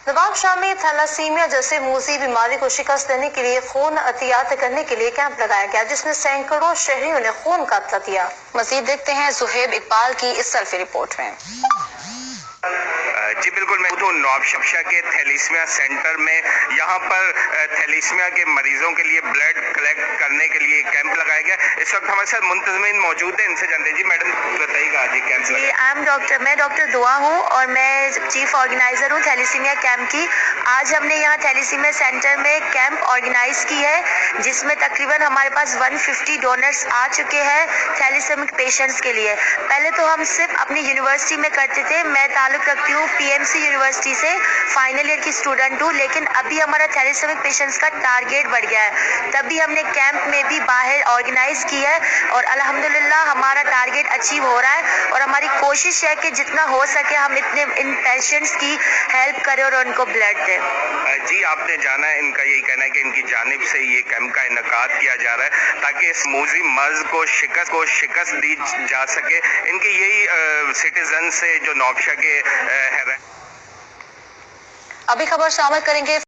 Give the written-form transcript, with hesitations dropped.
नवाब शाह में थैलासीमिया जैसे मूजी बीमारी को शिकस्त देने के लिए खून अतियात करने के लिए कैंप लगाया गया, जिसमें सैकड़ों शहरियों ने खून का अतला दिया। मजीद देखते हैं सुहेब इकबाल की इस सेल्फी रिपोर्ट में। जी बिल्कुल, मैं हूँ नवाब शाह के थैलेसीमिया सेंटर में। यहाँ पर थैलेसीमिया के मरीजों के लिए ब्लड कलेक्ट करने के लिए कैंप लगाया गया। इस वक्त हमारे साथ मुंतज़मीन मौजूद है, इनसे जानते हैं। जी मैडम बताइएगा, आज ये कैंप जी मैं डॉक्टर दुआ हूँ और मैं चीफ ऑर्गेनाइजर हूँ थैलेसीमिया कैंप की। आज हमने यहाँ थैलेसीमिया सेंटर में कैंप ऑर्गेनाइज की है, जिसमें तकरीबन हमारे पास 150 डोनर्स आ चुके हैं थैलेसीमिक पेशेंट्स के लिए। पहले तो हम सिर्फ अपनी यूनिवर्सिटी में करते थे, मैं ताल्लुक़ रखती हूँ पीएमसी यूनिवर्सिटी से, फाइनल ईयर की स्टूडेंट हूँ, लेकिन अभी हमारा थैलेसीमिक पेशेंट्स का टारगेट बढ़ गया है, तभी हमने कैंप में भी बाहर ऑर्गेनाइज की है और अल्हम्दुलिल्लाह हमारा टारगेट अचीव हो रहा है। और हमारी कोशिश है कि जितना हो सके हम इन पेशेंट्स की हेल्प करें और उनको ब्लड दें। जी आपने जाना है, इनका यही कहना है कि इनकी जानिब से ये कैंप का इनकाद किया जा रहा है ताकि इस मूजी मर्ज को शिकस्त दी जा सके। इनकी यही सिटीजन से जो नवाब शाह के अभी खबर शामिल करेंगे।